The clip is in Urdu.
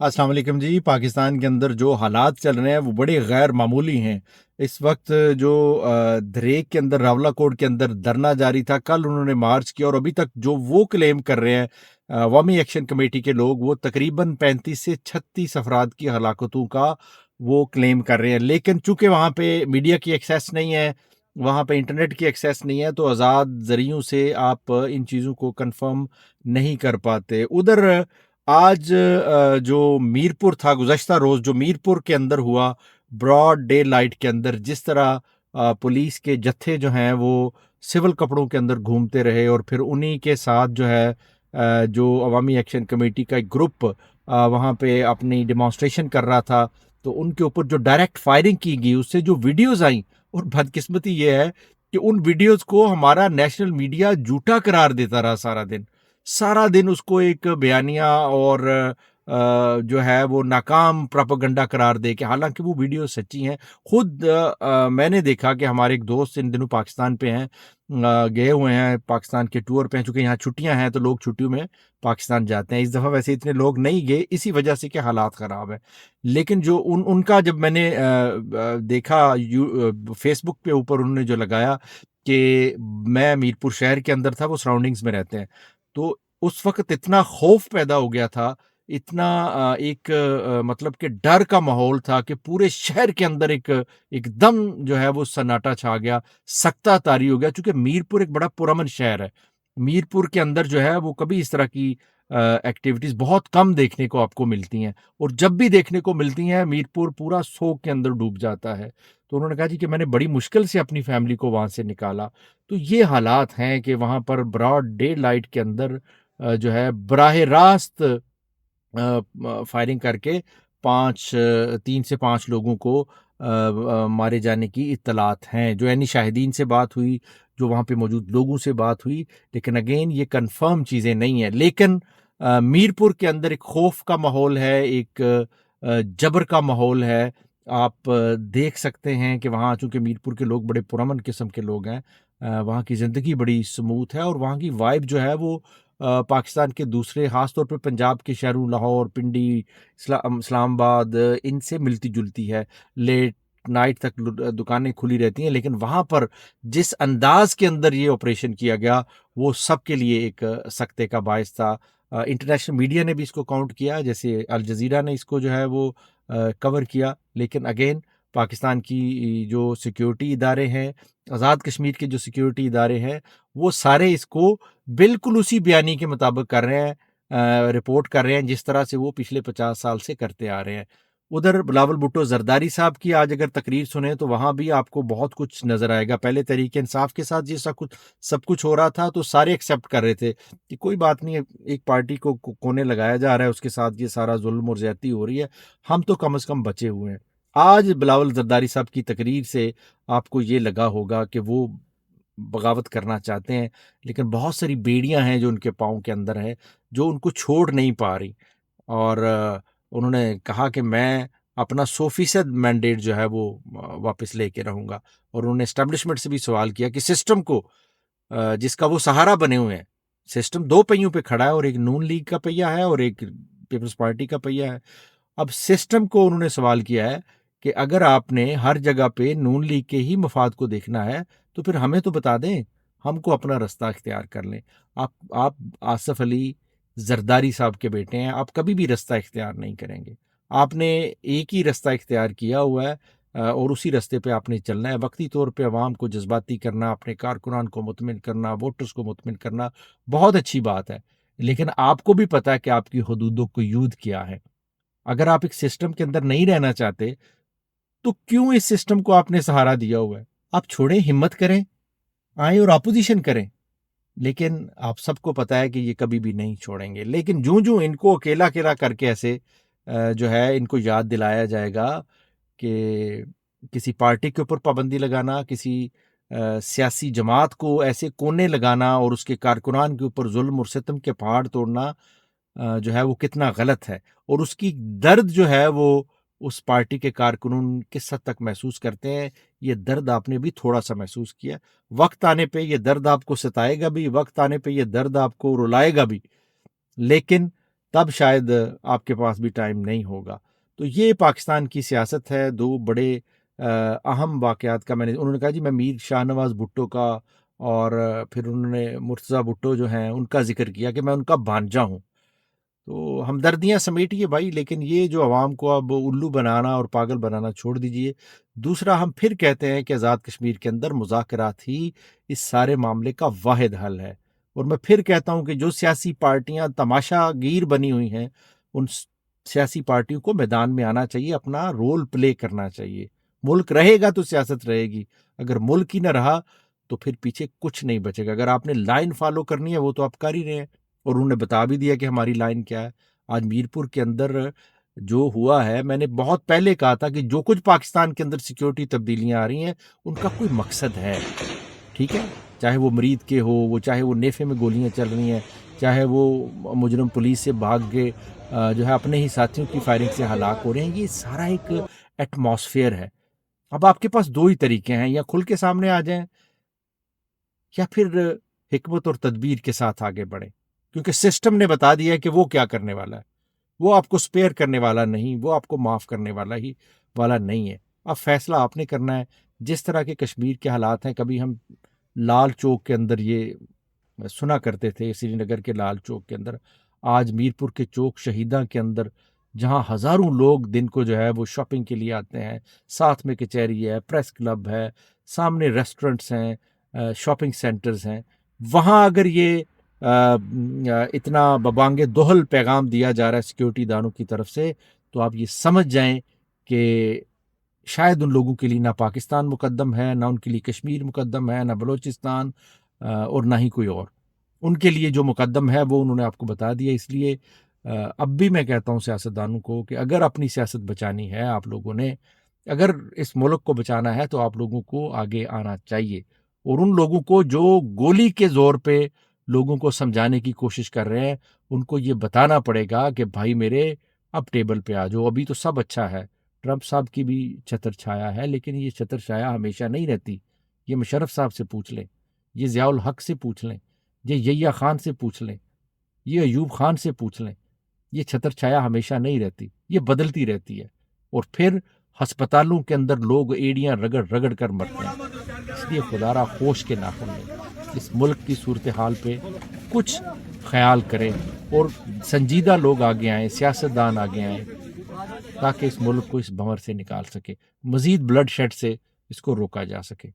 السلام علیکم جی۔ پاکستان کے اندر جو حالات چل رہے ہیں وہ بڑے غیر معمولی ہیں۔ اس وقت جو دھریک کے اندر، راولہ کوٹ کے اندر دھرنا جاری تھا، کل انہوں نے مارچ کیا، اور ابھی تک جو وہ کلیم کر رہے ہیں عوامی ایکشن کمیٹی کے لوگ، وہ تقریباً 35 سے 36 افراد کی ہلاکتوں کا وہ کلیم کر رہے ہیں۔ لیکن چونکہ وہاں پہ میڈیا کی ایکسیس نہیں ہے، وہاں پہ انٹرنیٹ کی ایکسیس نہیں ہے، تو آزاد ذریعوں سے آپ ان چیزوں کو کنفرم نہیں کر پاتے۔ ادھر آج جو میرپور تھا، گزشتہ روز جو میرپور کے اندر ہوا، براڈ ڈے لائٹ کے اندر، جس طرح پولیس کے جتھے جو ہیں وہ سول کپڑوں کے اندر گھومتے رہے، اور پھر انہی کے ساتھ جو ہے جو عوامی ایکشن کمیٹی کا ایک گروپ وہاں پہ اپنی ڈیمانسٹریشن کر رہا تھا، تو ان کے اوپر جو ڈائریکٹ فائرنگ کی گئی، اس سے جو ویڈیوز آئیں، اور بدقسمتی یہ ہے کہ ان ویڈیوز کو ہمارا نیشنل میڈیا جھوٹا قرار دیتا رہا سارا دن اس کو ایک بیانیہ اور جو ہے وہ ناکام پراپاگنڈا قرار دے کے، حالانکہ وہ ویڈیو سچی ہیں۔ خود میں نے دیکھا کہ ہمارے ایک دوست ان دنوں پاکستان پہ ہیں، گئے ہوئے ہیں پاکستان کے ٹور پہ ہیں، چونکہ یہاں چھٹیاں ہیں تو لوگ چھٹیوں میں پاکستان جاتے ہیں۔ اس دفعہ ویسے اتنے لوگ نہیں گئے، اسی وجہ سے کہ حالات خراب ہیں۔ لیکن جو ان کا جب میں نے دیکھا فیس بک پہ اوپر انہوں نے جو لگایا کہ میں میرپور شہر کے اندر تھا، وہ سراؤنڈنگز میں رہتے ہیں، تو اس وقت اتنا خوف پیدا ہو گیا تھا، اتنا ایک مطلب کہ ڈر کا ماحول تھا کہ پورے شہر کے اندر ایک دم جو ہے وہ سناٹا چھا گیا، سکتہ طاری ہو گیا، چونکہ میرپور ایک بڑا پرامن شہر ہے۔ میرپور کے اندر جو ہے وہ کبھی اس طرح کی ایکٹیویٹیز بہت کم دیکھنے کو آپ کو ملتی ہیں، اور جب بھی دیکھنے کو ملتی ہیں میرپور پورا سوگ کے اندر ڈوب جاتا ہے۔ تو انہوں نے کہا جی کہ میں نے بڑی مشکل سے اپنی فیملی کو وہاں سے نکالا۔ تو یہ حالات ہیں کہ وہاں پر براڈ ڈے لائٹ کے اندر جو ہے براہ راست فائرنگ کر کے 3 سے 5 لوگوں کو مارے جانے کی اطلاعات ہیں، جو یعنی شاہدین سے بات ہوئی، جو وہاں پہ موجود لوگوں سے بات ہوئی، لیکن اگین یہ کنفرم چیزیں نہیں ہیں۔ لیکن میرپور کے اندر ایک خوف کا ماحول ہے، ایک جبر کا ماحول ہے۔ آپ دیکھ سکتے ہیں کہ وہاں چونکہ میرپور کے لوگ بڑے پرامن قسم کے لوگ ہیں، وہاں کی زندگی بڑی سموتھ ہے، اور وہاں کی وائب جو ہے وہ پاکستان کے دوسرے، خاص طور پہ پنجاب کے شہروں لاہور، پنڈی، اسلام آباد، ان سے ملتی جلتی ہے۔ لیٹ نائٹ تک دکانیں کھلی رہتی ہیں، لیکن وہاں پر جس انداز کے اندر یہ آپریشن کیا گیا وہ سب کے لیے ایک سکتے کا باعث تھا۔ انٹرنیشنل میڈیا نے بھی اس کو کاؤنٹ کیا، جیسے الجزیرہ نے اس کو جو ہے وہ کور کیا، لیکن اگین پاکستان کی جو سیکیورٹی ادارے ہیں، آزاد کشمیر کے جو سیکیورٹی ادارے ہیں، وہ سارے اس کو بالکل اسی بیانی کے مطابق کر رہے ہیں، رپورٹ کر رہے ہیں جس طرح سے وہ پچھلے 50 سال سے کرتے آ رہے ہیں۔ ادھر بلاول بھٹو زرداری صاحب کی آج اگر تقریر سنیں تو وہاں بھی آپ کو بہت کچھ نظر آئے گا۔ پہلے تحریک انصاف کے ساتھ یہ سب کچھ ہو رہا تھا تو سارے ایکسیپٹ کر رہے تھے کہ کوئی بات نہیں ہے، ایک پارٹی کو کونے لگایا جا رہا ہے، اس کے ساتھ یہ سارا ظلم اور زیادتی ہو رہی ہے، ہم تو کم از کم بچے ہوئے ہیں۔ آج بلاول زرداری صاحب کی تقریر سے آپ کو یہ لگا ہوگا کہ وہ بغاوت کرنا چاہتے ہیں، لیکن بہت ساری بیڑیاں ہیں جو ان کے پاؤں کے اندر ہے، جو ان کو چھوڑ نہیں پا رہی، اور انہوں نے کہا کہ میں اپنا 100% مینڈیٹ جو ہے وہ واپس لے کے رہوں گا، اور انہوں نے اسٹیبلشمنٹ سے بھی سوال کیا کہ سسٹم کو جس کا وہ سہارا بنے ہوئے ہیں، سسٹم 2 پہیوں پہ کھڑا ہے، اور ایک نون لیگ کا پہیہ ہے اور ایک پیپلز پارٹی کا پہیہ ہے۔ اب سسٹم کو انہوں نے سوال کیا ہے کہ اگر آپ نے ہر جگہ پہ نون لیگ کے ہی مفاد کو دیکھنا ہے تو پھر ہمیں تو بتا دیں، ہم کو اپنا رستہ اختیار کر لیں۔ آپ آصف علی زرداری صاحب کے بیٹے ہیں، آپ کبھی بھی رستہ اختیار نہیں کریں گے۔ آپ نے ایک ہی رستہ اختیار کیا ہوا ہے، اور اسی رستے پہ آپ نے چلنا ہے۔ وقتی طور پہ عوام کو جذباتی کرنا، اپنے کارکنان کو مطمئن کرنا، ووٹرز کو مطمئن کرنا بہت اچھی بات ہے، لیکن آپ کو بھی پتا ہے کہ آپ کی حدود و قیود کیا ہے۔ اگر آپ ایک سسٹم کے اندر نہیں رہنا چاہتے تو کیوں اس سسٹم کو آپ نے سہارا دیا ہوا ہے؟ آپ چھوڑیں، ہمت کریں، آئیں اور اپوزیشن کریں، لیکن آپ سب کو پتا ہے کہ یہ کبھی بھی نہیں چھوڑیں گے۔ لیکن جو ان کو اکیلا اکیلا کر کے ایسے جو ہے ان کو یاد دلایا جائے گا کہ کسی پارٹی کے اوپر پابندی لگانا، کسی سیاسی جماعت کو ایسے کونے لگانا اور اس کے کارکنان کے اوپر ظلم اور ستم کے پہاڑ توڑنا جو ہے وہ کتنا غلط ہے، اور اس کی درد جو ہے وہ اس پارٹی کے کارکنون کس حد تک محسوس کرتے ہیں، یہ درد آپ نے بھی تھوڑا سا محسوس کیا۔ وقت آنے پہ یہ درد آپ کو ستائے گا بھی، وقت آنے پہ یہ درد آپ کو رلائے گا بھی، لیکن تب شاید آپ کے پاس بھی ٹائم نہیں ہوگا۔ تو یہ پاکستان کی سیاست ہے۔ دو بڑے اہم واقعات کا انہوں نے کہا جی میں میر شاہ نواز بھٹو کا اور پھر انہوں نے مرتضیٰ بھٹو جو ہیں ان کا ذکر کیا کہ میں ان کا بھانجا ہوں۔ تو ہمدردیاں سمیٹیے بھائی، لیکن یہ جو عوام کو اب الو بنانا اور پاگل بنانا چھوڑ دیجئے۔ دوسرا، ہم پھر کہتے ہیں کہ آزاد کشمیر کے اندر مذاکرات ہی اس سارے معاملے کا واحد حل ہے، اور میں پھر کہتا ہوں کہ جو سیاسی پارٹیاں تماشا گیر بنی ہوئی ہیں ان سیاسی پارٹیوں کو میدان میں آنا چاہیے، اپنا رول پلے کرنا چاہیے۔ ملک رہے گا تو سیاست رہے گی، اگر ملک ہی نہ رہا تو پھر پیچھے کچھ نہیں بچے گا۔ اگر آپ نے لائن فالو کرنی ہے وہ تو آپ کر ہی رہے ہیں، اور انہوں نے بتا بھی دیا کہ ہماری لائن کیا ہے۔ آج میرپور کے اندر جو ہوا ہے، میں نے بہت پہلے کہا تھا کہ جو کچھ پاکستان کے اندر سیکیورٹی تبدیلیاں آ رہی ہیں ان کا کوئی مقصد ہے، ٹھیک ہے؟ چاہے وہ مرید کے ہو، وہ چاہے وہ نیفے میں گولیاں چل رہی ہیں، چاہے وہ مجرم پولیس سے بھاگ کے جو ہے اپنے ہی ساتھیوں کی فائرنگ سے ہلاک ہو رہے ہیں، یہ سارا ایک ایٹماسفیئر ہے۔ اب آپ کے پاس دو ہی طریقے ہیں، یا کھل کے سامنے آ جائیں یا پھر حکمت اور تدبیر کے ساتھ آگے بڑھیں، کیونکہ سسٹم نے بتا دیا ہے کہ وہ کیا کرنے والا ہے۔ وہ آپ کو سپیئر کرنے والا نہیں، وہ آپ کو معاف کرنے والا نہیں ہے۔ اب فیصلہ آپ نے کرنا ہے۔ جس طرح کے کشمیر کے حالات ہیں، کبھی ہم لال چوک کے اندر یہ سنا کرتے تھے، سری نگر کے لال چوک کے اندر، آج میرپور کے چوک شہیداں کے اندر جہاں ہزاروں لوگ دن کو جو ہے وہ شاپنگ کے لیے آتے ہیں، ساتھ میں کچہری ہے، پریس کلب ہے، سامنے ریسٹورنٹس ہیں، شاپنگ سینٹرز ہیں، وہاں اگر یہ اتنا ببانگ دہل پیغام دیا جا رہا ہے سیکیورٹی دانوں کی طرف سے، تو آپ یہ سمجھ جائیں کہ شاید ان لوگوں کے لیے نہ پاکستان مقدم ہے، نہ ان کے لیے کشمیر مقدم ہے، نہ بلوچستان، اور نہ ہی کوئی اور۔ ان کے لیے جو مقدم ہے وہ انہوں نے آپ کو بتا دیا۔ اس لیے اب بھی میں کہتا ہوں سیاستدانوں کو کہ اگر اپنی سیاست بچانی ہے، آپ لوگوں نے اگر اس ملک کو بچانا ہے تو آپ لوگوں کو آگے آنا چاہیے، اور ان لوگوں کو جو گولی کے زور پہ لوگوں کو سمجھانے کی کوشش کر رہے ہیں ان کو یہ بتانا پڑے گا کہ بھائی میرے اب ٹیبل پہ آ جاؤ۔ ابھی تو سب اچھا ہے، ٹرمپ صاحب کی بھی چھتر چھایا ہے، لیکن یہ چھتر چھایا ہمیشہ نہیں رہتی۔ یہ مشرف صاحب سے پوچھ لیں، یہ ضیاء الحق سے پوچھ لیں، یہ یحییٰ خان سے پوچھ لیں، یہ ایوب خان سے پوچھ لیں۔ یہ چھتر چھایا ہمیشہ نہیں رہتی، یہ بدلتی رہتی ہے، اور پھر ہسپتالوں کے اندر لوگ ایڑیاں رگڑ رگڑ کر مرتے ہیں۔ اس لیے خدا را ہوش کے ناخن لیں، اس ملک کی صورتحال پہ کچھ خیال کریں، اور سنجیدہ لوگ آگے آئیں، سیاستدان آگے آئیں، تاکہ اس ملک کو اس بھنور سے نکال سکے، مزید بلڈ شیڈ سے اس کو روکا جا سکے۔